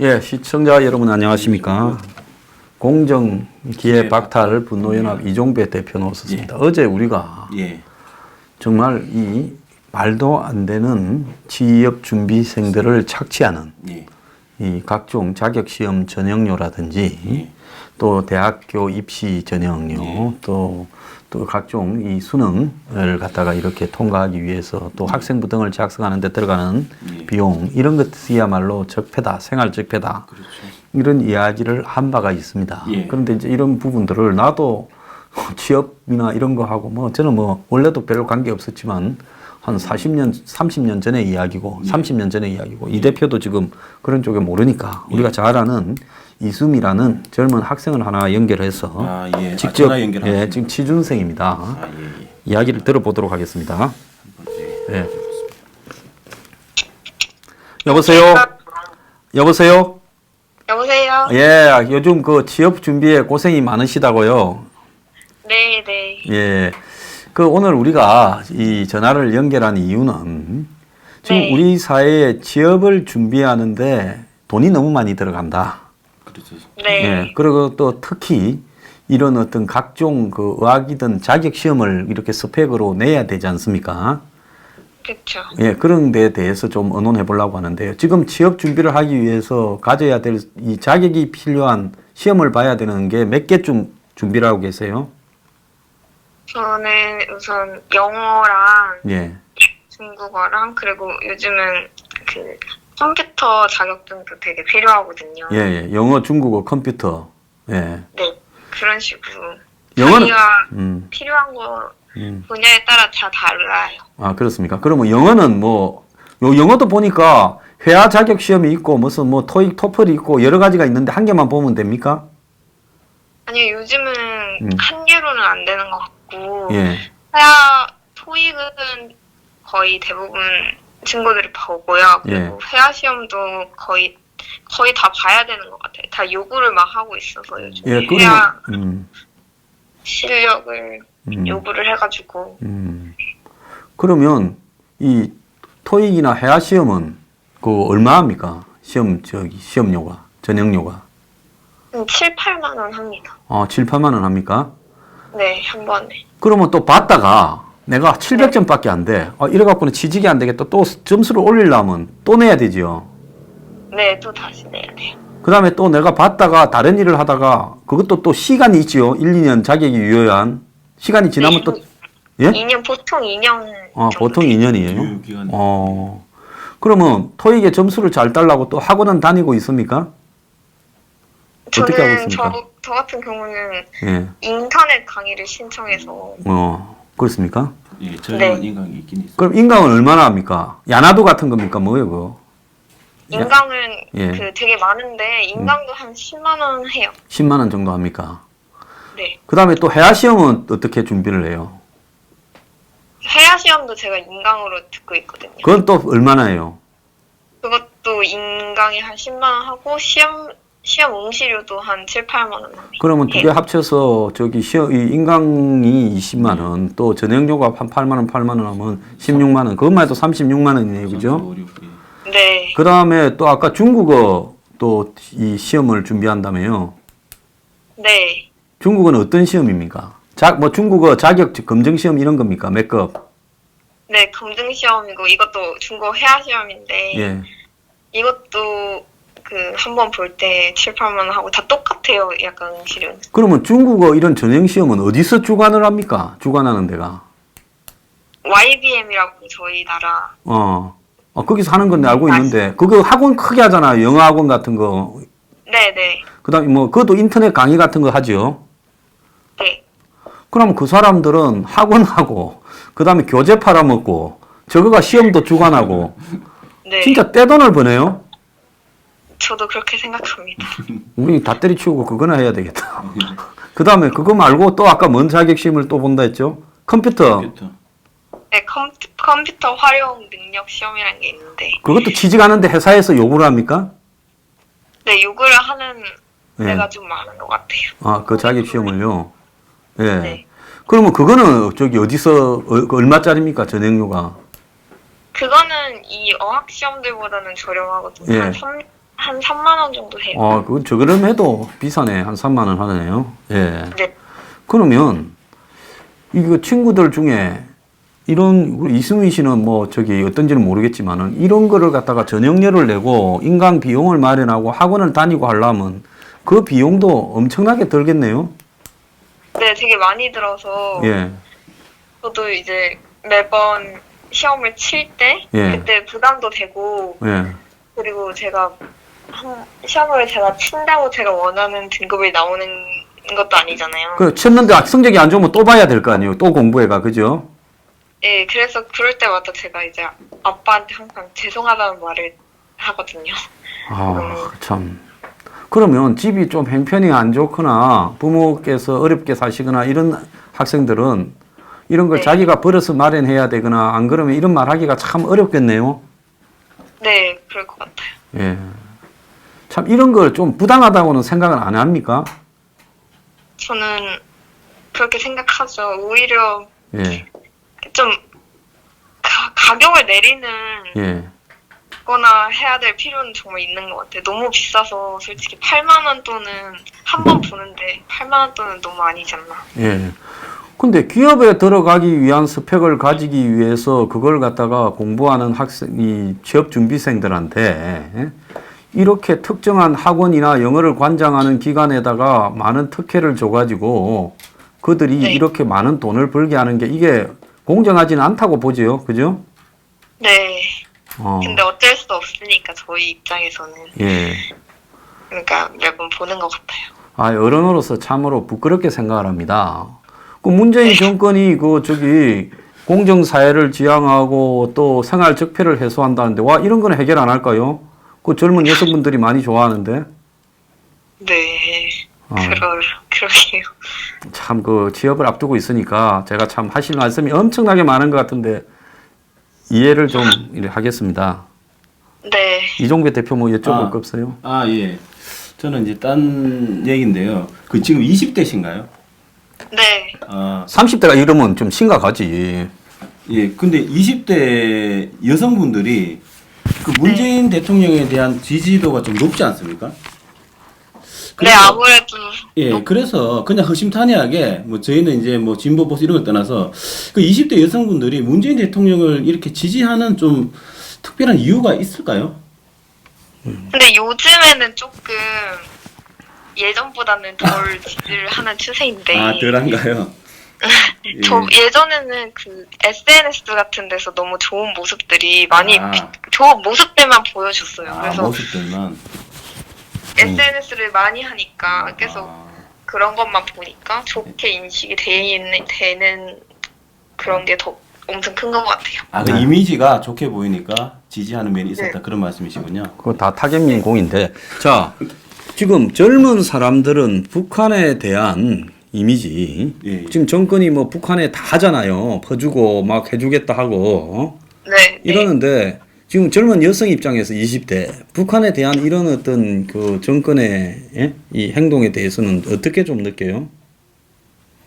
예, 시청자 여러분 안녕하십니까. 공정기회박탈 분노연합 이종배 대표 나왔습니다. 어제 우리가 정말 이 말도 안 되는 취업 준비생들을 착취하는 이 각종 자격시험 전형료라든지 또 대학교 입시 전형료 또 각종 이 수능을 갖다가 이렇게 통과하기 위해서 또 학생부 등을 작성하는 데 들어가는 비용 이런 것이야말로 적폐다, 생활 적폐다. 그렇죠. 이런 이야기를 한 바가 있습니다. 그런데 이제 이런 부분들을 나도 취업이나 이런 거 하고 뭐 저는 뭐 원래도 별로 관계 없었지만 한 40년, 30년 전의 이야기고 30년 전의 이야기고 이 대표도 지금 그런 쪽에 모르니까 우리가 잘 아는 이수미라는 젊은 학생을 하나 연결해서 직접 지금 취준생입니다. 이야기를 들어보도록 하겠습니다. 여보세요? 여보세요? 여보세요? 예, 요즘 그 취업 준비에 고생이 많으시다고요? 네, 네. 예. 그 오늘 우리가 이 전화를 연결한 이유는 지금 우리 사회에 취업을 준비하는데 돈이 너무 많이 들어간다. 네. 예. 그리고 또 특히 이런 어떤 각종 그 의학이든 자격 시험을 이렇게 스펙으로 내야 되지 않습니까? 그렇죠. 예, 그런 데에 대해서 좀 의논해 보려고 하는데요. 지금 취업 준비를 하기 위해서 가져야 될 이 자격이 필요한 시험을 봐야 되는 게 몇 개쯤 준비를 하고 계세요? 저는 우선 영어랑 예. 중국어랑 그리고 요즘은 그 컴퓨터 자격증도 되게 필요하거든요. 예, 예. 영어, 중국어, 컴퓨터. 예. 네. 그런 식으로 영어는 자기가 필요한 거 분야에 따라 다 달라요. 아, 그렇습니까? 그러면 영어는 뭐 영어도 보니까 회화 자격 시험이 있고 무슨 뭐 토익, 토플이 있고 여러 가지가 있는데 한 개만 보면 됩니까? 아니요, 요즘은 한 개로는 안 되는 것 같고 예. 회화 토익은 거의 대부분 친구들이 보고요. 그리고 회화 시험도 거의 다 봐야 되는 것 같아요. 다 요구를 막 하고 있어서 요즘 예, 회화 실력을 요구를 해가지고. 그러면 이 토익이나 회화 시험은 그 얼마 합니까? 시험료가, 전형료가? 7, 8만 원 합니다. 7, 8만 원 합니까? 네, 한 번에. 그러면 또 받다가 내가 700점밖에 안 돼. 이래갖고는 취직이 안 되겠다. 또 점수를 올리려면 또 내야 되지요. 네, 또 다시 내야 돼요. 그 다음에 또 내가 받다가 다른 일을 하다가 그것도 또 시간이 있지요. 1, 2년 자격이 유효한. 시간이 지나면 또, 예? 2년, 보통 2년. 보통 2년이에요? 그러면 토익의 점수를 잘 따려고 또 학원은 다니고 있습니까? 어떻게 하고 있습니까? 저 같은 경우는 예. 인터넷 강의를 신청해서. 그렇습니까? 예, 저희는 인강이 있긴 있어요. 그럼 인강은 얼마나 합니까? 야나도 같은 겁니까? 뭐예요, 그거? 인강은 예. 되게 많은데 인강도 한 10만 원 해요. 10만 원 정도 합니까? 네. 그 다음에 또 회화 시험은 어떻게 준비를 해요? 회화 시험도 제가 인강으로 듣고 있거든요. 그건 또 얼마나 해요? 그것도 인강이 한 10만 원 하고 시험 응시료도 한 7, 8만 원 합니다. 그러면 두 개 합쳐서 이 인강이 20만 원, 또 전형료가 한 8만 원, 8만 원 하면 16만 원. 그것만 해도 36만 원이네요, 그죠? 네. 그 다음에 또 아까 중국어 또 이 시험을 준비한다며요? 네. 중국어는 어떤 시험입니까? 중국어 자격 검증 시험 이런 겁니까? 몇 급? 네, 검증 시험이고 이것도 중국어 회화 시험인데 예. 이것도 한 번 볼 때 7, 8만 원 하고 다 똑같아요. 약간 응시료는. 그러면 중국어 이런 전형 시험은 어디서 주관을 합니까? 주관하는 데가? YBM이라고 저희 나라. 거기서 하는 건 알고 있는데 그거 학원 크게 하잖아요. 영어 학원 같은 거. 네네. 그다음에 뭐 그것도 인터넷 강의 같은 거 하죠. 네. 그럼 그 사람들은 학원하고 그다음에 교재 팔아먹고 저거가 시험도 주관하고 네. 진짜 떼돈을 버네요. 저도 그렇게 생각합니다. 우리 다 때려치우고 그거나 해야 되겠다. 그다음에 그거 말고 또 아까 뭔 자격 시험을 또 본다 했죠? 컴퓨터. 네, 컴퓨터 활용 능력 시험이라는 게 있는데. 그것도 취직하는데 회사에서 요구를 합니까? 네, 요구를 하는 예. 데가 좀 많은 것 같아요. 아, 그 자격 시험을요? 예. 네. 그러면 그거는 저기 어디서, 얼마짜리입니까? 전액료가? 그거는 이 어학 시험들보다는 저렴하거든요. 예. 한 3만 원 정도 해요. 그건 저그럼 해도 비싸네. 한 3만 원 하네요. 예. 네. 그러면, 이거 친구들 중에, 이런, 우리 이승민 씨는 뭐, 저기, 어떤지는 모르겠지만은, 이런 거를 갖다가 전형료를 내고, 인강 비용을 마련하고, 학원을 다니고 하려면, 그 비용도 엄청나게 들겠네요? 네, 되게 많이 들어서 예. 저도 이제 매번 시험을 칠 때 예. 그때 부담도 되고 예. 그리고 제가 시험을 제가 친다고 제가 원하는 등급이 나오는 것도 아니잖아요. 쳤는데 성적이 안 좋으면 또 봐야 될 거 아니에요? 또 공부해가, 그죠? 예, 그래서 그럴 때마다 제가 이제 아빠한테 항상 죄송하다는 말을 하거든요. 아, 참. 그러면 집이 좀 형편이 안 좋거나 부모께서 어렵게 사시거나 이런 학생들은 이런 걸 네. 자기가 벌어서 마련해야 되거나 안 그러면 이런 말 하기가 참 어렵겠네요. 네, 그럴 것 같아요. 예. 참 이런 걸 좀 부당하다고는 생각을 안 합니까? 저는 그렇게 생각하죠. 오히려 예. 좀 가격을 내리는 예. 거나 해야 될 필요는 정말 있는 것 같아요. 너무 비싸서 솔직히 8만 원 돈은 한 번 보는데 8만 원 돈은 너무 아니지 않나. 예. 근데 기업에 들어가기 위한 스펙을 가지기 위해서 그걸 갖다가 공부하는 학생, 이 취업 준비생들한테 예? 이렇게 특정한 학원이나 영어를 관장하는 기관에다가 많은 특혜를 줘가지고 그들이 네. 이렇게 많은 돈을 벌게 하는 게 이게 공정하지는 않다고 보죠. 그죠? 네. 어. 근데 어쩔 수 없으니까 저희 입장에서는 예. 그러니까 매번 보는 것 같아요. 아, 어른으로서 참으로 부끄럽게 생각을 합니다. 그 문재인 정권이 그 저기 공정사회를 지향하고 또 생활 적폐를 해소한다는데 와 이런 거는 해결 안 할까요? 그 젊은 여성분들이 많이 좋아하는데. 네. 어. 그러게요. 참 그 취업을 앞두고 있으니까 제가 참 하실 말씀이 엄청나게 많은 것 같은데 이해를 좀 하겠습니다. 네. 이종배 대표 뭐 여쭤볼 거 없어요? 아, 예. 저는 이제 딴 얘기인데요. 그 지금 20대신가요? 네. 아, 30대가 이러면 좀 심각하지. 예. 근데 20대 여성분들이 그 문재인 대통령에 대한 지지도가 좀 높지 않습니까? 네, 아무래도 예, 그래서 그냥 허심탄회하게 뭐 저희는 이제 뭐 진보 보수 이런 걸 떠나서 그 20대 여성분들이 문재인 대통령을 이렇게 지지하는 좀 특별한 이유가 있을까요? 근데 요즘에는 조금 예전보다는 덜 지지를 하는 추세인데. 아, 덜한가요? 예. 예전에는 그 SNS 같은 데서 너무 좋은 모습들이 많이 아. 좋은 모습들만 보여줬어요. 아, 그래서 모습들만. SNS를 많이 하니까 계속 아, 그런 것만 보니까 좋게 인식이 되는 그런 게 더 엄청 큰 것 같아요. 아, 그 네. 이미지가 좋게 보이니까 지지하는 면이 있었다 네. 그런 말씀이시군요. 그거 다 타겟민 공인데. 자, 지금 젊은 사람들은 북한에 대한 이미지. 예. 지금 정권이 뭐 북한에 다 하잖아요. 퍼주고 막 해주겠다 하고. 네. 이러는데 지금 젊은 여성 입장에서 20대 북한에 대한 이런 어떤 그 정권의 예? 이 행동에 대해서는 어떻게 좀 느껴요?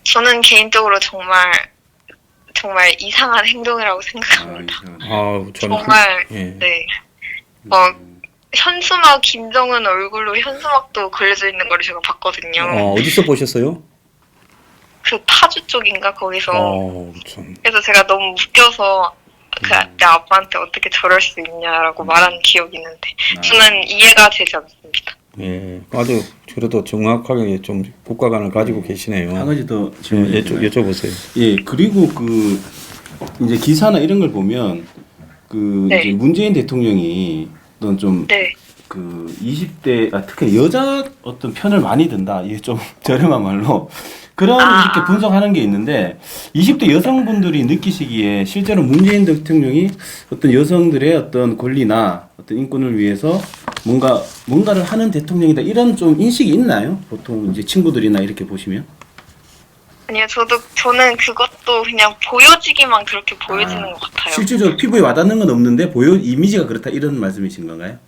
저는 개인적으로 정말 이상한 행동이라고 생각합니다. 아, 정말 예. 네. 현수막 김정은 얼굴로 현수막도 그려져 있는 걸 제가 봤거든요. 어디서 보셨어요? 그 파주 쪽인가 거기서. 참. 그래서 제가 너무 웃겨서 내 아빠한테 어떻게 저럴 수 있냐라고 말한 기억이 있는데 저는 이해가 되지 않습니다. 예, 아주 그래도 정확하게 좀 국가관을 가지고 계시네요. 한 가지 더 예, 질문 여쭤보세요. 예, 그리고 그 이제 기사나 이런 걸 보면 그 네. 이제 문재인 대통령이 어떤 좀 네. 그 20대 특히 여자 어떤 편을 많이 든다. 이게 좀 저렴한 말로 그런 이렇게 분석하는 게 있는데 20대 여성분들이 느끼시기에 실제로 문재인 대통령이 어떤 여성들의 어떤 권리나 어떤 인권을 위해서 뭔가를 하는 대통령이다 이런 좀 인식이 있나요? 보통 이제 친구들이나 이렇게 보시면 아니요, 저는 그것도 그냥 보여지기만 그렇게 보여지는 것 같아요. 실질적으로 피부에 와닿는 건 없는데 이미지가 그렇다 이런 말씀이신 건가요?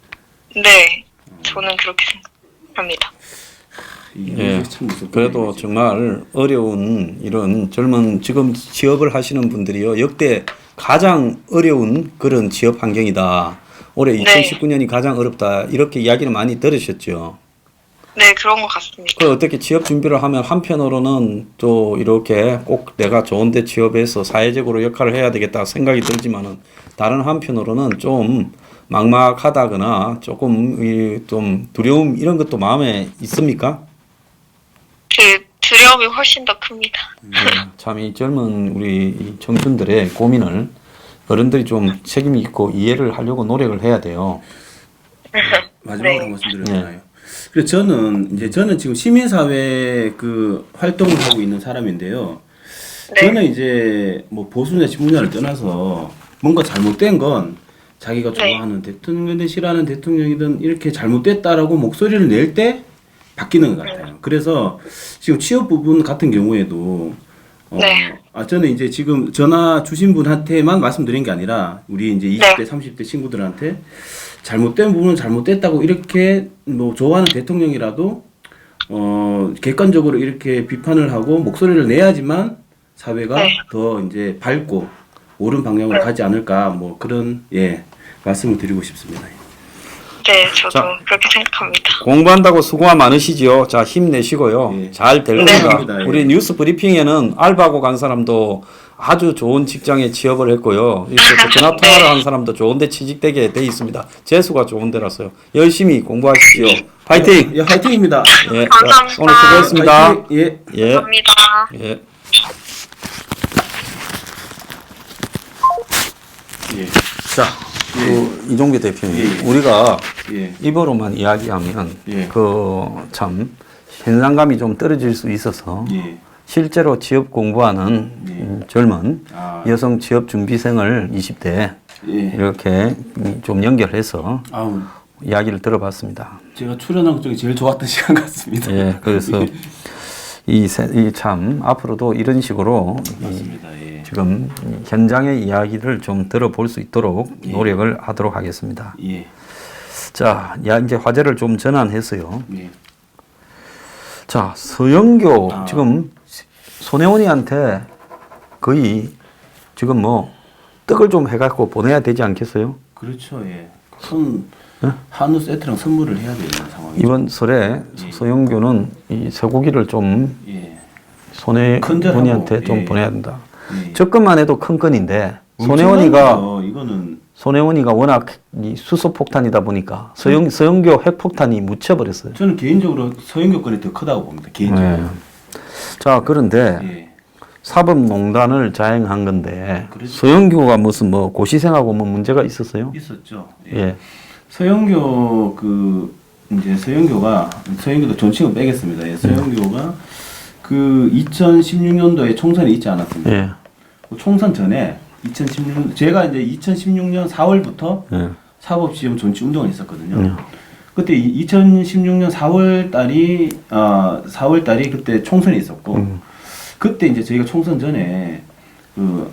네, 저는 그렇게 생각합니다. 예, 그래도 정말 어려운 이런 젊은 지금 취업을 하시는 분들이요 역대 가장 어려운 그런 취업 환경이다. 올해 네. 2019년이 가장 어렵다 이렇게 이야기를 많이 들으셨죠. 네, 그런 것 같습니다. 그 어떻게 취업 준비를 하면 한편으로는 또 이렇게 꼭 내가 좋은데 취업해서 사회적으로 역할을 해야 되겠다 생각이 들지만은 다른 한편으로는 좀 막막하다거나 조금 좀 두려움 이런 것도 마음에 있습니까? 그 두려움이 훨씬 더 큽니다. 참 이 젊은 우리 이 청춘들의 고민을 어른들이 좀 책임 있고 이해를 하려고 노력을 해야 돼요. 마지막으로 네. 말씀드렸잖아요. 그래서 저는 지금 시민사회 그 활동을 하고 있는 사람인데요. 네. 저는 이제 뭐 보수냐 진보냐를 떠나서 뭔가 잘못된 건 자기가 좋아하는 대통령이든 싫어하는 대통령이든 이렇게 잘못됐다라고 목소리를 낼 때 바뀌는 것 같아요. 그래서 지금 취업 부분 같은 경우에도 네. 저는 이제 지금 전화 주신 분한테만 말씀드린 게 아니라 우리 이제 20대, 30대 친구들한테 잘못된 부분은 잘못됐다고 이렇게 뭐 좋아하는 대통령이라도 객관적으로 이렇게 비판을 하고 목소리를 내야지만 사회가 네. 더 이제 밝고 옳은 방향으로 가지 않을까 뭐 그런 말씀을 드리고 싶습니다. 네, 저도 자. 그렇게 생각합니다. 공부한다고 수고가 많으시죠. 자, 힘내시고요. 예. 잘 될 네. 겁니다. 예. 우리 뉴스 브리핑에는 알바하고 간 사람도 아주 좋은 직장에 취업을 했고요. 이렇게 또 전화 통화를 한 사람도 좋은데 취직되게 돼 있습니다. 재수가 좋은 데라서요. 열심히 공부하십시오. 파이팅! 예, 화이팅입니다. 예, 감사합니다. 오늘 수고했습니다. 화이팅! 예. 예. 감사합니다. 예. 예. 자, 그 이종배 대표님, 예. 우리가 예. 입으로만 이야기하면 예. 그 참 현상감이 좀 떨어질 수 있어서 예. 실제로 취업 공부하는 젊은 아. 여성 취업 준비생을 20대 예. 이렇게 좀 연결해서 아우, 이야기를 들어봤습니다. 제가 출연한 것 중에 제일 좋았던 시간 같습니다. 예, 그래서 이 참 앞으로도 이런 식으로 맞습니다. 예. 지금 현장의 이야기를 좀 들어볼 수 있도록 노력을 하도록 하겠습니다. 예. 자, 이제 화제를 좀 전환해서요. 예. 자, 서영교 지금 손혜원이한테 거의 지금 뭐 떡을 좀 해갖고 보내야 되지 않겠어요? 그렇죠. 예. 한우 세트랑 선물을 해야 되는 상황이죠. 이번 설에 서영교는 이 쇠고기를 좀 예. 손혜원이한테 좀 예. 보내야 된다. 예. 접근만 해도 큰 건인데 손혜원이가 이거는 손혜원이가 워낙 이 수소폭탄이다 보니까 서영교 핵폭탄이 묻혀버렸어요. 저는 개인적으로 서영교 건이 더 크다고 봅니다. 개인적으로. 네. 자, 그런데 예. 사법농단을 자행한 건데 그렇죠. 서영교가 무슨 뭐 고시생하고 뭐 문제가 있었어요? 있었죠. 예. 서영교 서영교도 존칭은 빼겠습니다. 예. 서영교가 그 2016년도에 총선이 있지 않았습니까? 예. 그 총선 전에 2016년 제가 이제 2016년 4월부터 예. 사법시험 존치 운동을 했었거든요. 예. 그때 2016년 4월 달이 그때 총선이 있었고 그때 이제 저희가 총선 전에 그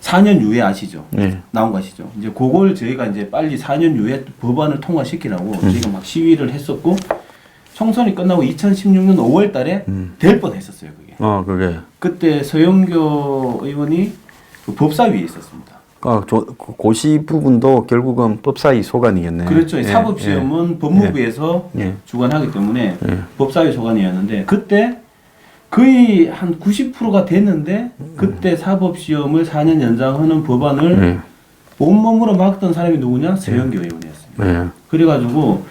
4년 유예 아시죠? 예. 나온 거 아시죠? 이제 그걸 저희가 이제 빨리 4년 유예 법안을 통과시키라고 저희가 막 시위를 했었고 총선이 끝나고 2016년 5월 달에 될 뻔했었어요, 그게. 그게. 그때 서영교 의원이 그 법사위에 있었습니다. 고시 부분도 결국은 법사위 소관이겠네. 그렇죠. 예. 사법시험은 법무부에서 예. 주관하기 때문에 예. 법사위 소관이었는데 그때 거의 한 90%가 됐는데 그때 사법시험을 4년 연장하는 법안을 예. 온몸으로 막던 사람이 누구냐? 서영교 의원이었습니다. 예. 그래가지고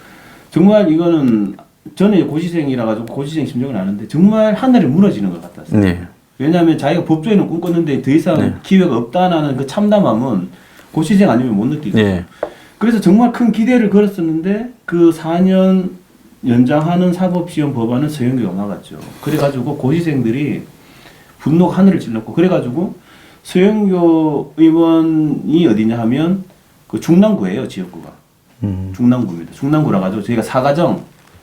정말 이거는 저는 고시생이라 가지고 고시생 심정은 아는데 정말 하늘이 무너지는 것 같았어요. 네. 왜냐하면 자기가 법조인은 꿈꿨는데 더 이상 기회가 없다는 그 참담함은 고시생 아니면 못 느끼죠. 네. 그래서 정말 큰 기대를 걸었었는데 그 4년 연장하는 사법시험 법안은 서영교가 막았죠. 그래가지고 고시생들이 분노가 하늘을 찔렀고 그래가지고 서영교 의원이 어디냐 하면 그 중랑구예요, 지역구가. 중랑구입니다. 중랑구라 가지고 저희가 사가정에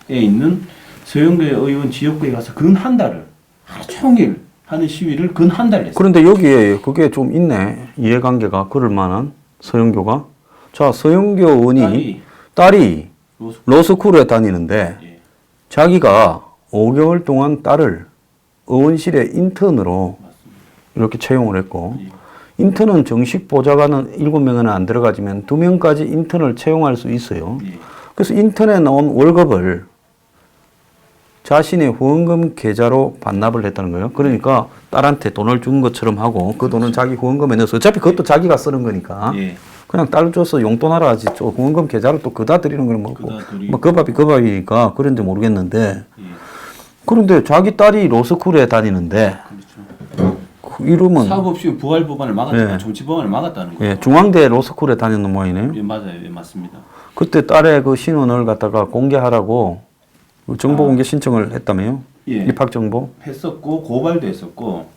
있는 서영교 의원 지역구에 가서 근 한 달을 하루 종일 하는 시위를 근 한 달 했어요. 그런데 여기에 그게 좀 있네. 이해관계가 그럴 만한 서영교가. 자, 서영교 의원이 딸이 로스쿨에 다니는데 예. 자기가 5개월 동안 딸을 의원실에 인턴으로 이렇게 채용을 했고 예. 인턴은 정식 보좌관은 7명은 안 들어가지만 2명까지 인턴을 채용할 수 있어요. 예. 그래서 인턴에 나온 월급을 자신의 후원금 계좌로 반납을 했다는 거예요. 그러니까 딸한테 돈을 준 것처럼 하고 그 돈은 자기 후원금에 넣어서 어차피 그것도 자기가 쓰는 거니까 예. 그냥 딸 줘서 용돈 하라 하지 또 후원금 계좌를 또 그다 드리는 건 뭐고 뭐 그 밥이니까 그런지 모르겠는데 예. 그런데 자기 딸이 로스쿨에 다니는데 그렇죠. 이러면 사고 없이 부활 법안을 막았잖아요. 예. 정치 법안을 막았다는 거예요. 예, 중앙대 로스쿨에 다니는 모양이네요. 예, 맞아요. 예, 맞습니다. 그때 딸의 그 신원을 갖다가 공개하라고 그 정보 공개 신청을 했다며요? 예. 입학 정보? 했었고 고발도 했었고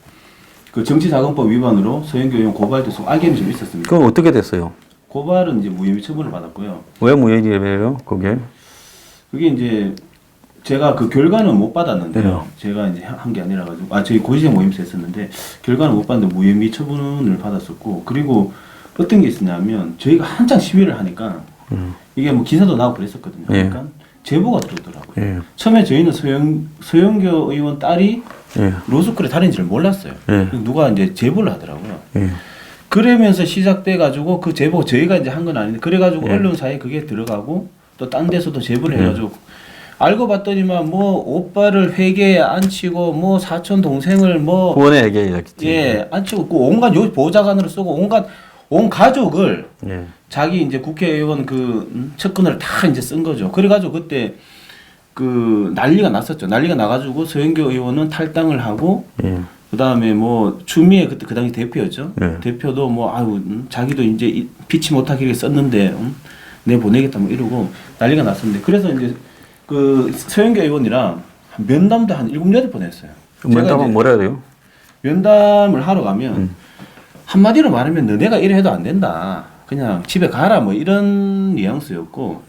그 정치자금법 위반으로 서영교 의원 고발도 했었고 알게임이 좀 있었습니다. 그럼 어떻게 됐어요? 고발은 이제 무혐의 처분을 받았고요. 왜 무혐의예요? 그게? 그게 이제 제가 그 결과는 못 받았는데요. 제가 이제 한 게 아니라 가지고 저희 고시생 모임에서 했었는데 결과는 못 받는데 무혐의 처분을 받았었고 그리고 어떤 게 있었냐면 저희가 한창 시위를 하니까 이게 뭐 기사도 나오고 그랬었거든요. 그러니까 제보가 들어오더라고요. 예. 처음에 저희는 서영교 의원 딸이 예. 로스쿨에 다니는지를 몰랐어요. 예. 누가 이제 제보를 하더라고요. 예. 그러면서 시작돼 가지고 그 제보 저희가 이제 한 건 아닌데 그래 가지고 예. 언론사에 그게 들어가고 또 딴 데서도 제보를 해 가지고 알고 봤더니만 뭐 오빠를 회계에 앉히고 뭐 사촌 동생을 뭐 후원의 얘기였겠지. 예, 앉히고 그 온갖 요 보좌관으로 쓰고 온 가족을 예. 자기 이제 국회의원 그 측근을 다 이제 쓴 거죠. 그래가지고 그때 그 난리가 났었죠. 난리가 나가지고 서영교 의원은 탈당을 하고 예. 그 다음에 뭐 추미애 그때 그 당시 대표였죠. 네. 대표도 뭐 아유 자기도 이제 피치 못하게 썼는데 내 보내겠다 뭐 이러고 난리가 났었는데 그래서 이제 그 서영교 의원이랑 면담도 한 7-8번 했어요. 면담은 뭐라 해야 돼요? 면담을 하러 가면 한마디로 말하면 너네가 이래 해도 안 된다. 그냥 집에 가라 뭐 이런 뉘앙스였고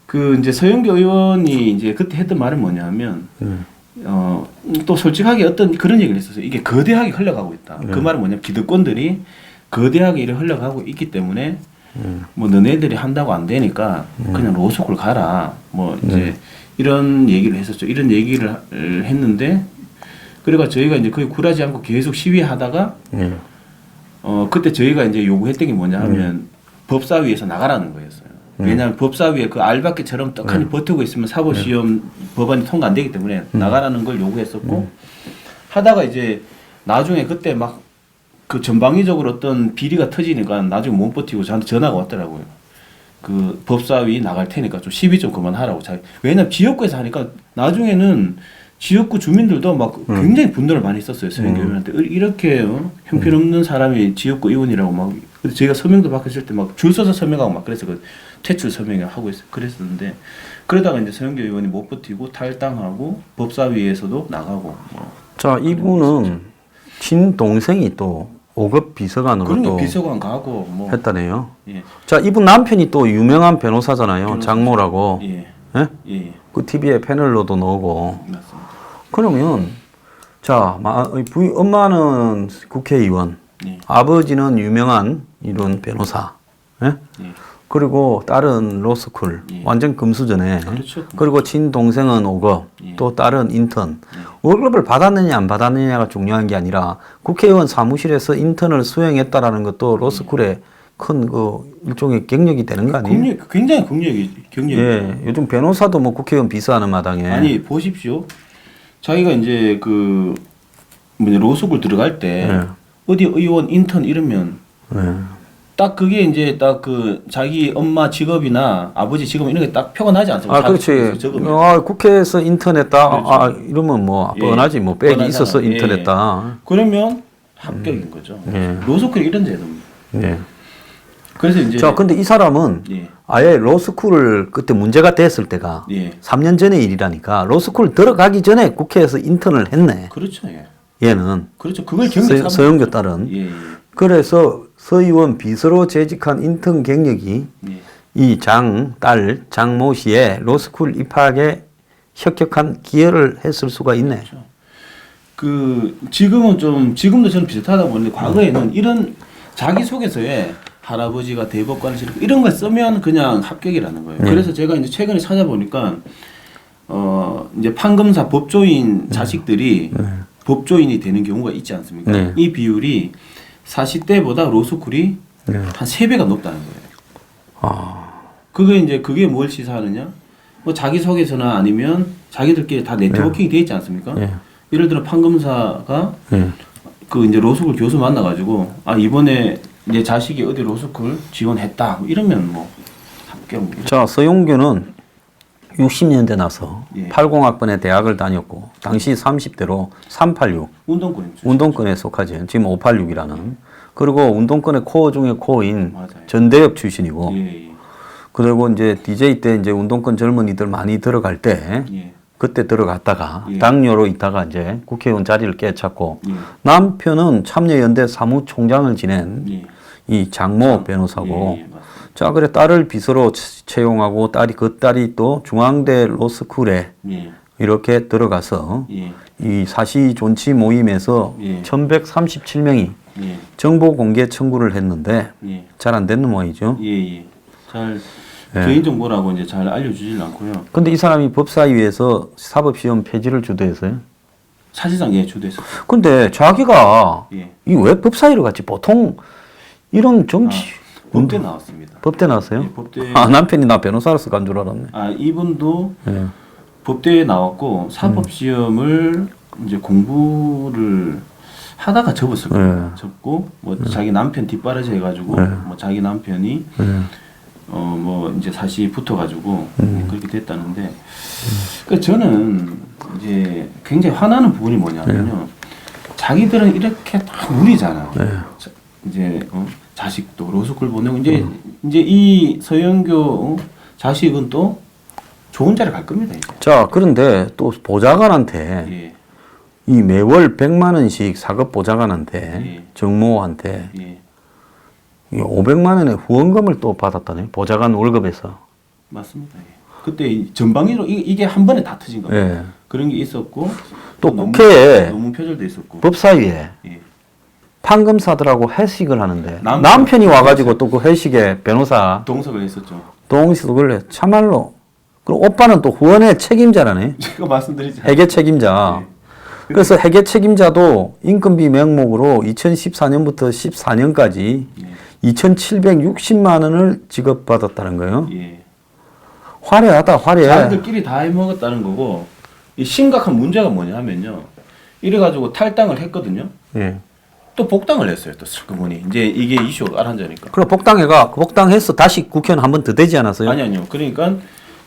그 이제 서영교 의원이 이제 그때 했던 말은 뭐냐면 또 솔직하게 어떤 그런 얘기를 했었어요. 이게 거대하게 흘러가고 있다. 그 말은 뭐냐면 기득권들이 거대하게 이래 흘러가고 있기 때문에 뭐 너네들이 한다고 안 되니까 그냥 로스쿨 가라. 뭐 이제 이런 얘기를 했었죠. 이런 얘기를 했는데 그래가 저희가 이제 거의 굴하지 않고 계속 시위하다가 그때 저희가 이제 요구했던 게 뭐냐 하면 법사위에서 나가라는 거였어요. 왜냐하면 법사위에 그 알바끼처럼 떡하니 버티고 있으면 사법시험 법안이 통과 안 되기 때문에 나가라는 걸 요구했었고 하다가 이제 나중에 그때 막 그 전방위적으로 어떤 비리가 터지니까 나중에 못 버티고 저한테 전화가 왔더라고요. 그 법사위 나갈 테니까 좀 시비 좀 그만하라고. 왜냐면 지역구에서 하니까 나중에는 지역구 주민들도 막 굉장히 분노를 많이 썼어요. 서영교 의원한테. 이렇게 형편없는 사람이 지역구 의원이라고 막 저희가 서명도 받고 있을 때 막 줄 서서 서명하고 막 그랬어요. 퇴출 서명을 하고 그랬었는데 그러다가 이제 서영교 의원이 못 버티고 탈당하고 법사위에서도 나가고. 자, 이분은 친동생이 또 5급 비서관으로 또 비서관 가고 뭐 했다네요. 예. 자, 이분 남편이 또 유명한 변호사잖아요. 장모라고. 예. 예? 예. 그 TV에 패널로도 나오고. 맞습니다. 그러면 자, 엄마는 국회의원, 예. 아버지는 유명한 이런 변호사, 예? 예. 그리고 딸은 로스쿨, 예. 완전 금수저네. 그렇죠. 그리고 친동생은 5급, 예. 또 딸은 인턴. 월급을 받았느냐 안 받았느냐가 중요한 게 아니라 국회의원 사무실에서 인턴을 수행했다라는 것도 로스쿨의 큰 그 일종의 경력이 되는 거 아니에요? 굉장히 경력이. 예, 요즘 변호사도 뭐 국회의원 비서하는 마당에. 아니 보십시오. 자기가 이제 그 뭐냐 로스쿨 들어갈 때 예. 어디 의원 인턴 이러면 예. 딱 그게 이제 딱 그 자기 엄마 직업이나 아버지 직업 이런 게 딱 표가 나지 않습니까? 아, 그렇지. 국회에서 인턴했다. 그렇죠. 이러면 뭐 뻔하지. 뭐 백이 있어서 인턴했다. 그러면 합격인 거죠. 예. 로스쿨이 이런 제도입니다. 예. 그래서 이제 자, 근데 이 사람은 예. 아예 로스쿨을 그때 문제가 됐을 때가 예. 3년 전의 일이라니까 로스쿨 들어가기 전에 국회에서 인턴을 했네. 그렇죠. 예. 얘는. 그렇죠. 그걸 경력 서영교 딸은. 예. 그래서 서의원 비서로 재직한 인턴 경력이 예. 이 딸 장모 씨의 로스쿨 입학에 혁혁한 기여를 했을 수가 있네. 그렇죠. 지금도 저는 비슷하다 보는데 과거에는 이런 자기소개서에 할아버지가 대법관실 이런 걸 쓰면 그냥 합격이라는 거예요. 그래서 제가 이제 최근에 찾아보니까 이제 판검사 법조인 자식들이 법조인이 되는 경우가 있지 않습니까? 네. 이 비율이 40대보다 로스쿨이 한 3배가 높다는 거예요. 그게 뭘 시사하느냐? 뭐 자기소개서나 아니면 자기들끼리 다 네트워킹이 돼 있지 않습니까? 예를 들어 판검사가 그 이제 로스쿨 교수 만나가지고 이번에 내 자식이 어디 로스쿨 지원했다 뭐 이러면 뭐 합격. 자, 서용규는 60년대 나서 80학번에 대학을 다녔고 당시 30대로 386 운동권에 속하지. 지금 586이라는. 그리고 운동권의 코어 중에 코어인 전대협 출신이고 그리고 이제 DJ 때 이제 운동권 젊은이들 많이 들어갈 때 그때 들어갔다가 당뇨로 있다가 이제 국회의원 자리를 깨찾고 남편은 참여연대 사무총장을 지낸 이 장모 변호사고 자 그래 딸을 비서로 채용하고 그 딸이 또 중앙대 로스쿨에 이렇게 들어가서 이 사시 존치 모임에서 1137명이 정보 공개 청구를 했는데 잘 안 됐는 모양이죠. 개인정보라고 이제 잘 알려주질 않고요. 근데 이 사람이 법사위에서 사법시험 폐지를 주도했어요? 사실상 주도했어요. 근데 자기가 이 왜 법사위를 갔지? 보통 이런 정치 법대 나왔습니다. 법대 나왔어요? 법대. 남편이 나 변호사로서 간 줄 알았네. 이분도 법대에 나왔고 사법시험을 이제 공부를 하다가 접었을 거예요. 접고 뭐 자기 남편 뒷바라지 해가지고 뭐 자기 남편이 뭐 이제 사시 붙어가지고 그렇게 됐다는데 그러니까 저는 이제 굉장히 화나는 부분이 뭐냐면요. 자기들은 이렇게 다 누리잖아. 이제 자식도 로스쿨 보내고 이제 이 서영교 자식은 또 좋은 자리 갈 겁니다. 이제. 자 그런데 또 보좌관한테 이 매월 100만 원씩 사급 보좌관한테 정모한테 500만 원의 후원금을 또 받았다네. 보좌관 월급에서. 맞습니다. 그때 전방위로 이게 한 번에 다 터진 겁니다. 그런 게 있었고 또 국회에 논문 표절도 있었고 법사위에 판검사들하고 회식을 하는데 남편이 와가지고 또 그 회식에 변호사 동석을 했었죠. 동석을 해. 참말로. 그리고 오빠는 또 후원의 책임자라네. 제가 말씀드리지. 회계 책임자. 그래서 회계 책임자도 인건비 명목으로 2014년부터 14년까지 2,760만 원을 지급받았다는 거예요. 화려하다, 화려해. 자기들끼리 다 해먹었다는 거고, 이 심각한 문제가 뭐냐면요. 이래가지고 탈당을 했거든요. 또 복당을 했어요. 또 슬그머니. 이제 이게 이슈가 깔한자니까. 그럼 복당해서 다시 국회는 한 번 더 되지 않았어요? 아니요. 그러니까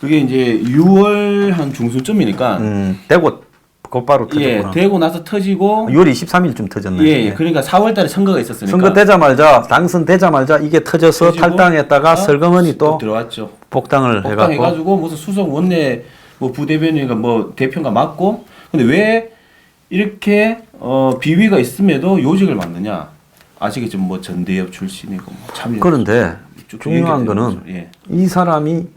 그게 이제 6월 한 중순쯤이니까. 되고 곧바로 터졌구나. 되고 나서 터지고 6월 23일쯤 터졌네. 그러니까 4월달에 선거가 있었으니까. 선거 되자마자 당선되자마자 이게 터져서 탈당했다가 설거머니 또 들어왔죠. 복당을 해가지고 무슨 수석 원내 뭐 부대변인가 뭐 대표가 맡고. 근데 왜 이렇게 비위가 있음에도 요직을 맡느냐? 아시겠지만 뭐 전대협 출신이고 뭐 참여. 그런데 중요한 거는 이 사람이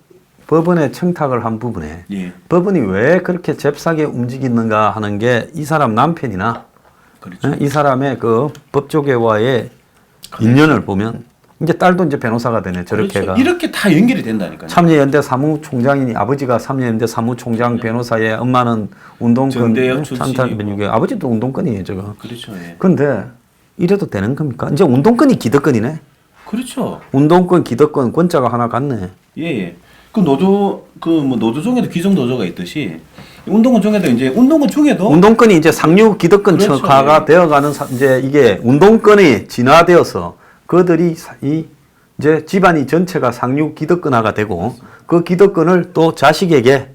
법원에 청탁을 한 부분에 법원이 왜 그렇게 잽싸게 움직이는가 하는 게 이 사람 남편이나 이 사람의 그 법조계와의 인연을 보면 이제 딸도 이제 변호사가 되네. 저렇게가 이렇게 다 연결이 된다니까요. 참여연대 사무총장이니 아버지가 참여연대 사무총장 변호사에 엄마는 운동권 찬탈 아버지도 운동권이에요. 저거. 그렇죠. 근데 이래도 되는 겁니까? 이제 운동권이 기득권이네. 그렇죠. 운동권 기득권 권자가 하나 같네. 그 노조 중에도 귀족 노조가 있듯이 운동권 중에도 이제 운동권이 이제 상류 기득권 척화가 되어가는 이제 이게 운동권이 진화되어서 그들이 이제 집안이 전체가 상류 기득권화가 되고 그 기득권을 또 자식에게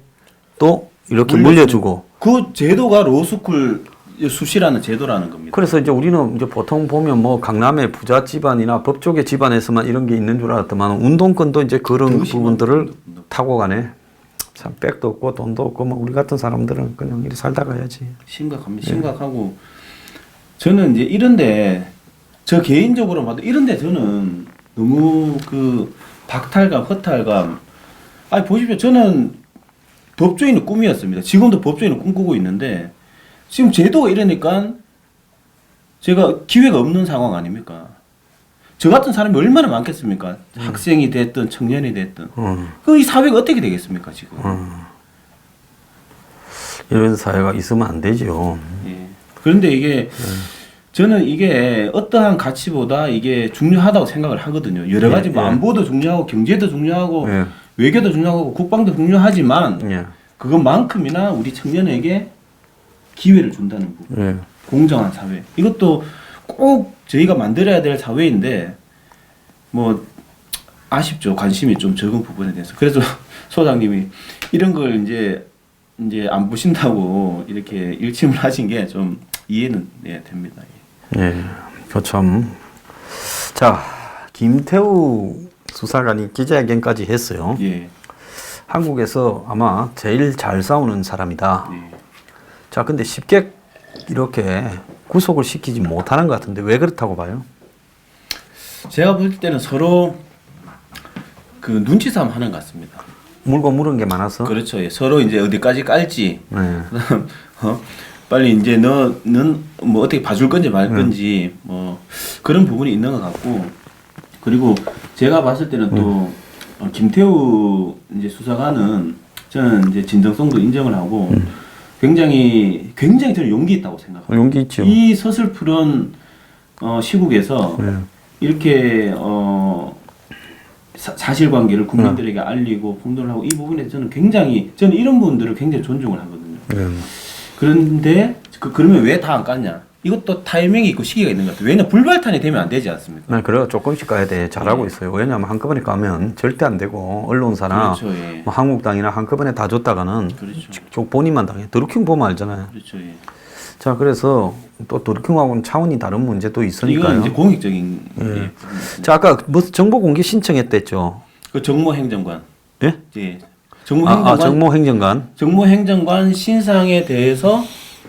또 이렇게 물려주고 그 제도가 로스쿨 수시라는 제도라는 겁니다. 그래서 이제 우리는 이제 보통 보면 뭐 강남의 부자 집안이나 법조계 집안에서만 이런 게 있는 줄 알았더만 운동권도 이제 그런 부분들을 타고 가네. 참 백도 없고 돈도 없고 뭐 우리 같은 사람들은 그냥 이렇게 살다 가야지. 심각합니다. 심각하고 저는 이제 이런데 저 개인적으로 봐도 이런데 저는 너무 그 박탈감, 허탈감. 보십시오. 저는 법조인의 꿈이었습니다. 지금도 법조인을 꿈꾸고 있는데 지금 제도가 이러니까 제가 기회가 없는 상황 아닙니까? 저 같은 사람이 얼마나 많겠습니까? 학생이 됐든 청년이 됐든 그 이 사회가 어떻게 되겠습니까 지금? 이런 사회가 있으면 안 되죠. 예. 그런데 이게 저는 이게 어떠한 가치보다 이게 중요하다고 생각을 하거든요. 여러 가지 뭐 안보도 중요하고 경제도 중요하고 외교도 중요하고 국방도 중요하지만 그것만큼이나 우리 청년에게 기회를 준다는 부분. 공정한 사회. 이것도 꼭 저희가 만들어야 될 사회인데 뭐 아쉽죠. 관심이 좀 적은 부분에 대해서. 그래서 소장님이 이런 걸 이제 안 보신다고 이렇게 일침을 하신 게 좀 이해는 됩니다. 예, 참. 자, 김태우 수사관이 기자회견까지 했어요. 예. 한국에서 아마 제일 잘 싸우는 사람이다. 예. 자, 근데 쉽게 이렇게 구속을 시키지 못하는 것 같은데 왜 그렇다고 봐요? 제가 볼 때는 서로 그 눈치 싸움 하는 것 같습니다. 물고 물은 게 많아서. 그렇죠. 예. 서로 이제 어디까지 깔지. 네. 빨리 이제 너는 뭐 어떻게 봐줄 건지 말 건지 뭐 그런 부분이 있는 것 같고, 그리고 제가 봤을 때는 또 김태우 이제 수사관은 저는 이제 진정성도 인정을 하고 굉장히 저는 용기 있다고 생각합니다. 용기 있죠. 이 서슬푸른 시국에서 이렇게 사실관계를 국민들에게 알리고 폭로를 하고 이 부분에 저는 이런 분들을 굉장히 존중을 하거든요. 그런데 그러면 왜 다 안 깠냐? 이것도 타이밍이 있고 시기가 있는 것 같아요. 왜냐면 불발탄이 되면 안 되지 않습니까? 네, 그래요. 조금씩 가야 돼. 잘하고 있어요. 왜냐하면 한꺼번에 까면 절대 안 되고 언론사나 그렇죠, 예. 뭐 한국당이나 한꺼번에 다 줬다가는 그렇죠. 본인만 당해. 드루킹 보면 알잖아요. 그렇죠. 예. 자, 그래서 또 드루킹하고는 차원이 다른 문제도 있으니까요. 이건 이제 공익적인. 예. 자, 아까 뭐 정보 공개 신청했댔죠. 그 정모행정관. 예? 예. 정모행정관. 정모행정관. 정모행정관 신상에 대해서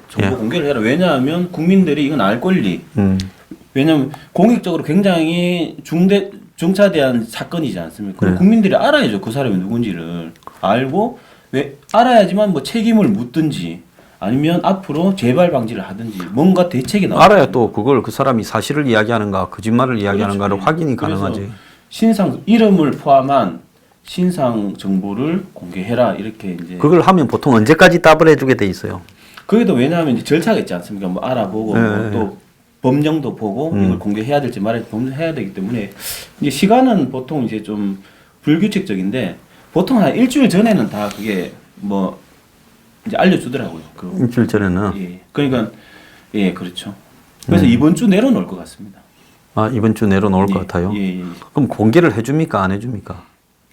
정보 예. 공개를 해라. 왜냐하면 국민들이 이건 알 권리. 왜냐하면 공익적으로 굉장히 중차대한 사건이지 않습니까? 그럼 국민들이 알아야죠. 그 사람이 누군지를 알고 왜 알아야지만 뭐 책임을 묻든지 아니면 앞으로 재발 방지를 하든지 뭔가 대책이 나와요. 알아야 또 그걸 그 사람이 사실을 이야기하는가 거짓말을 이야기하는가를 그렇죠. 확인이 가능하지. 신상 이름을 포함한 신상 정보를 공개해라 이렇게 이제. 그걸 하면 보통 언제까지 답을 해주게 돼 있어요. 그게도 왜냐하면 이제 절차가 있지 않습니까? 뭐 알아보고 뭐또 법령도 보고 이걸 공개해야 될지 말아야 될지 검증해야 되기 때문에 이제 시간은 보통 이제 좀 불규칙적인데 보통 한 일주일 전에는 다 그게 뭐 이제 알려주더라고요. 그 일주일 전에는. 예. 그러니까 예 그렇죠. 그래서 이번 주 내려놓을 것 같습니다. 아, 이번 주 내려놓을 것 같아요. 예. 그럼 공개를 해줍니까 안 해줍니까?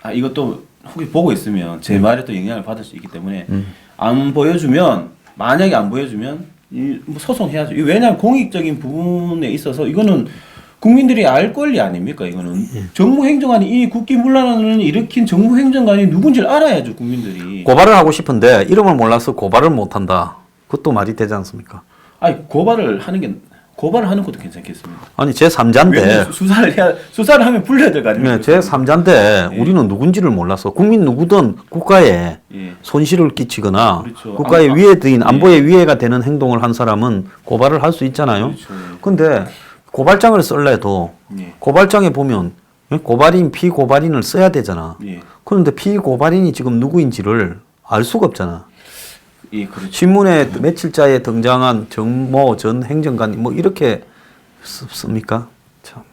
아 이것도 혹시 보고 있으면 제 말에 또 영향을 받을 수 있기 때문에 안 보여주면 만약에 안 보여주면 뭐 소송해야죠. 왜냐하면 공익적인 부분에 있어서 이거는 국민들이 알 권리 아닙니까? 이거는 정무행정관이 이 국기문란을 일으킨 정무행정관이 누군지를 알아야죠 국민들이. 고발을 하고 싶은데 이름을 몰라서 고발을 못한다. 그것도 말이 되지 않습니까? 아니 고발을 하는 것도 괜찮겠습니다. 아니 제3자인데 수사를 하면 불려야 될 거 아닙니까? 네, 제3자인데 우리는 누군지를 몰라서 국민 누구든 국가에 손실을 끼치거나 그렇죠. 국가의 위해인 안보에 위해가 되는 행동을 한 사람은 고발을 할 수 있잖아요. 그런데 고발장을 쓸래도 고발장에 보면 고발인 피고발인을 써야 되잖아. 그런데 피고발인이 지금 누구인지를 알 수가 없잖아. 예, 그렇죠. 신문에 며칠자에 등장한 정모 전 행정관 뭐 이렇게 씁니까? 참.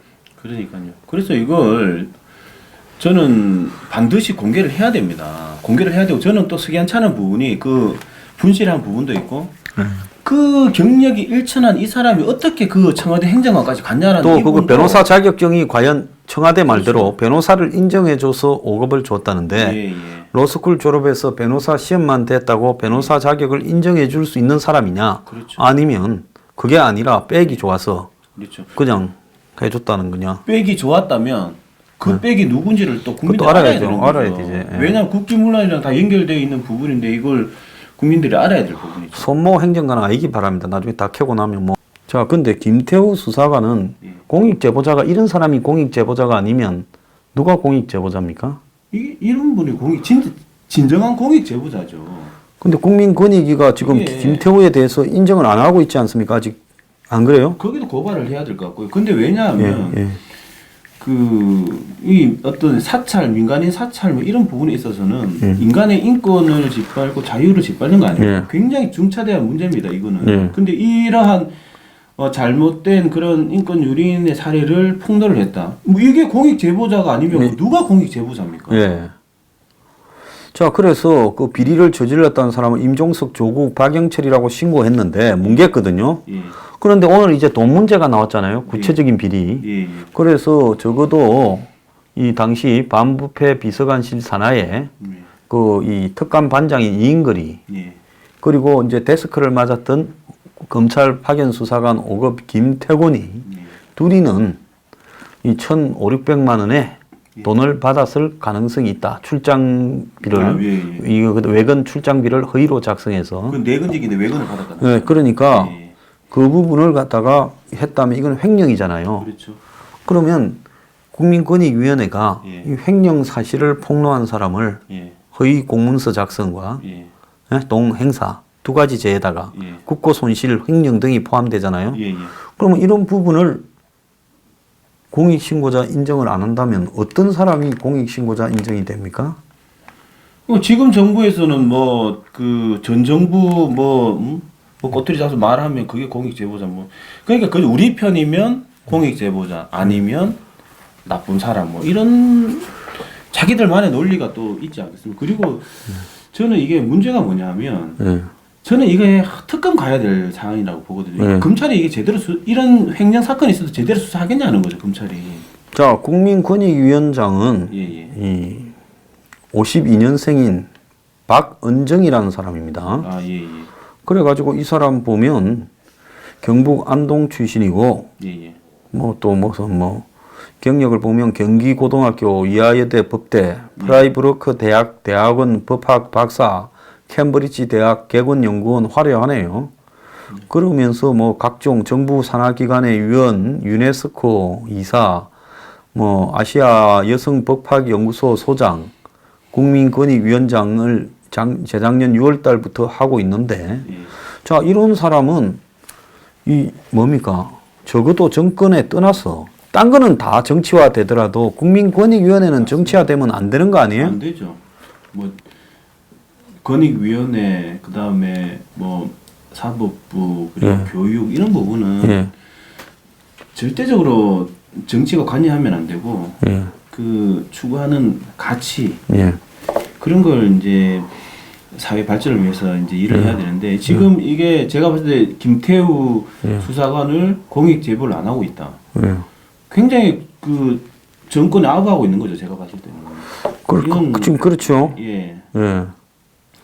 그러니까요. 그래서 이걸 저는 반드시 공개를 해야 됩니다. 공개를 해야 되고 저는 또 석연찮은 부분이 그 분실한 부분도 있고 그 경력이 일천한 이 사람이 어떻게 그 청와대 행정관까지 갔냐라는 또 그 변호사 자격증이 과연 청와대 말대로 변호사를 인정해줘서 5급을 줬다는데 로스쿨 졸업해서 변호사 시험만 됐다고 변호사 자격을 인정해 줄 수 있는 사람이냐? 아니면 그게 아니라 백이 좋아서 그냥 해줬다는 거냐? 백이 좋았다면 그 백이 누군지를 또 국민들이 알아야 되는 거죠. 알아야 되지. 왜냐하면 국기문란이랑 다 연결되어 있는 부분인데 이걸 국민들이 알아야 될 부분이죠. 손모 행정관은 알기 바랍니다. 나중에 다 캐고 나면 뭐. 자, 근데 김태우 수사관은 공익제보자가 이런 사람이 공익제보자가 아니면 누가 공익제보자입니까? 이런 분이 진정한 공익제보자죠. 근데 국민권익위가 지금 김태우에 대해서 인정을 안 하고 있지 않습니까? 아직 안 그래요? 거기도 고발을 해야 될 것 같고요. 근데 왜냐하면 이 어떤 사찰, 민간인 사찰 뭐 이런 부분에 있어서는 인간의 인권을 짓밟고 자유를 짓밟는 거 아니에요? 굉장히 중차대한 문제입니다. 이거는. 근데 이러한 잘못된 그런 인권 유린의 사례를 폭로를 했다. 뭐 이게 공익 제보자가 아니면 누가 공익 제보자입니까? 자, 그래서 그 비리를 저질렀다는 사람은 임종석, 조국, 박영철이라고 신고했는데 뭉갰거든요. 그런데 오늘 이제 돈 문제가 나왔잖아요. 구체적인 비리. 그래서 적어도 이 당시 반부패 비서관실 산하에 그 이 특감 반장인 이인걸이 그리고 이제 데스크를 맡았던 검찰 파견 수사관 5급 김태곤이 둘이는 이 1,500~600만 원에 돈을 받았을 가능성이 있다. 출장비를 이거 외근 출장비를 허위로 작성해서. 그 내근직인데 외근을 받았다. 네, 그러니까 그 부분을 갖다가 했다면 이건 횡령이잖아요. 그렇죠. 그러면 국민권익위원회가 이 횡령 사실을 폭로한 사람을 허위 공문서 작성과 동행사 두 가지 죄에다가 국고 손실, 횡령 등이 포함되잖아요. 그러면 이런 부분을 공익신고자 인정을 안 한다면 어떤 사람이 공익신고자 인정이 됩니까? 지금 정부에서는 뭐 그 전 정부 뭐 꼬투리 잡아서 말하면 그게 공익 제보자 뭐 그러니까 그 우리 편이면 공익 제보자 아니면 나쁜 사람 뭐 이런 자기들만의 논리가 또 있지 않겠습니까? 그리고 저는 이게 문제가 뭐냐면 저는 이게 특검 가야 될 상황이라고 보거든요. 검찰이 이게 제대로 이런 횡령 사건이 있어도 제대로 수사하겠냐는 거죠, 검찰이. 자, 국민권익위원장은 이 52년생인 박은정이라는 사람입니다. 그래가지고 이 사람 보면 경북 안동 출신이고 뭐 또 무슨 뭐 경력을 보면 경기고등학교, 이하여대 법대, 프라이브로크 대학 대학원 법학 박사, 캠브리지 대학 개건연구원 화려하네요. 그러면서 뭐 각종 정부 산하기관의 위원, 유네스코 이사, 뭐 아시아 여성법학연구소 소장, 국민권익위원장을 재작년 6월 달부터 하고 있는데, 자, 이런 사람은 이 뭡니까? 적어도 정권에 떠나서 딴 거는 다 정치화 되더라도 국민권익위원회는 정치화되면 안 되는 거 아니에요? 안 되죠. 뭐 권익위원회 그다음에 뭐 사법부 그리고 교육 이런 부분은 절대적으로 정치가 관여하면 안 되고 그 추구하는 가치 그런 걸 이제 사회 발전을 위해서 이제 일을 해야 되는데 지금 이게 제가 봤을 때 김태우 수사관을 공익 제보를 안 하고 있다. 굉장히 그 정권에 아부하고 있는 거죠. 제가 봤을 때는. 지금 그렇죠.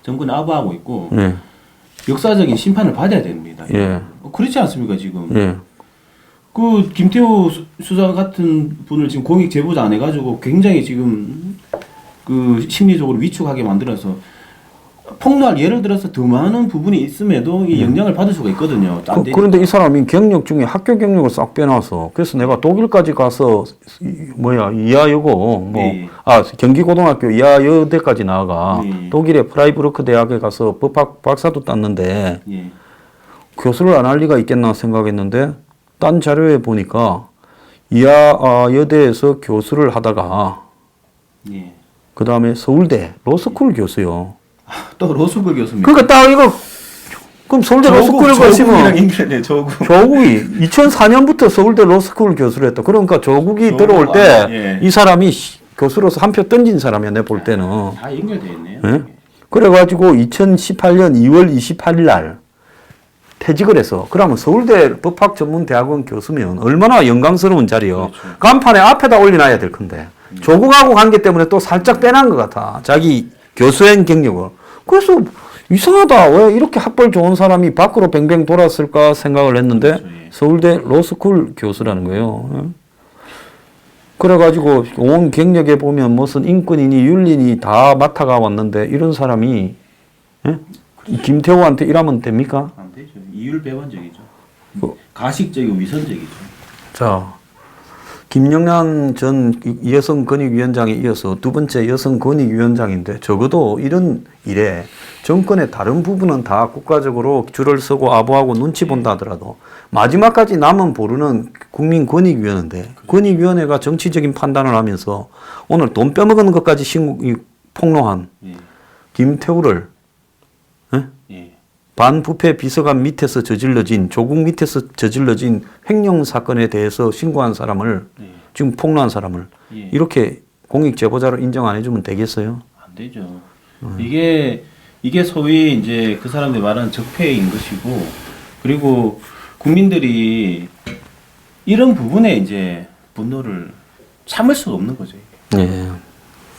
정권에 아부하고 있고 역사적인 심판을 받아야 됩니다. 그렇지 않습니까 지금? 그 김태우 수사관 같은 분을 지금 공익 제보자 안 해가지고 굉장히 지금 그 심리적으로 위축하게 만들어서 폭로할 예를 들어서 더 많은 부분이 있음에도 이 영향을 받을 수가 있거든요. 그런데 이 사람이 경력 중에 학교 경력을 싹 빼놔서 그래서 내가 독일까지 가서 이하여고 경기고등학교 이하여대까지 나아가 독일의 프라이브르크 대학에 가서 법학 박사도 땄는데 교수를 안 할 리가 있겠나 생각했는데 딴 자료에 보니까 이하여대에서 교수를 하다가 그 다음에 서울대 로스쿨 교수요. 또 로스쿨 교수입니다. 그러니까 딱 이거 그럼 서울대 로스쿨을 가시면 조국이 2004년부터 서울대 로스쿨 교수를 했다. 그러니까 조국이 들어올 때 이 사람이 교수로서 한 표 던진 사람이야. 내 볼 때는. 다 연결되어 있네요. 그래가지고 2018년 2월 28일 날 퇴직을 해서 그러면 서울대 법학전문대학원 교수면 얼마나 영광스러운 자리요. 그렇죠. 간판에 앞에다 올려놔야 될 건데 조국하고 관계 때문에 또 살짝 빼난 것 같아. 자기 교수행 경력을. 그래서 이상하다. 왜 이렇게 학벌 좋은 사람이 밖으로 뱅뱅 돌았을까 생각을 했는데 그렇죠, 서울대 로스쿨 교수라는 거예요. 그래가지고 온 경력에 보면 무슨 인권이니 윤리니 다 맡아가 왔는데 이런 사람이 김태우한테 일하면 됩니까? 안 되죠. 이율배반적이죠. 가식적이고 위선적이죠. 자, 김영란 전 여성권익위원장에 이어서 두 번째 여성권익위원장인데 적어도 이런 일에 정권의 다른 부분은 다 국가적으로 줄을 서고 아부하고 눈치 본다 하더라도 마지막까지 남은 보루는 국민권익위원회인데 권익위원회가 정치적인 판단을 하면서 오늘 돈 빼먹은 것까지 폭로한 김태우를 반부패 비서관 밑에서 저질러진 조국 밑에서 저질러진 횡령 사건에 대해서 신고한 사람을 지금 폭로한 사람을 이렇게 공익 제보자로 인정 안 해주면 되겠어요? 안 되죠. 이게 소위 이제 그 사람들이 말하는 적폐인 것이고 그리고 국민들이 이런 부분에 이제 분노를 참을 수가 없는 거죠. 네,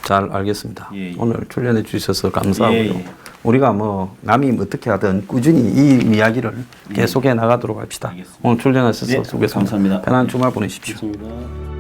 잘 알겠습니다. 오늘 출연해 주셔서 감사하고요. 우리가 뭐 남이 어떻게 하든 꾸준히 이 이야기를 계속해 나가도록 합시다. 알겠습니다. 오늘 출연하셔서 수고했습니다. 감사합니다. 편안한 주말 보내십시오. 좋습니다.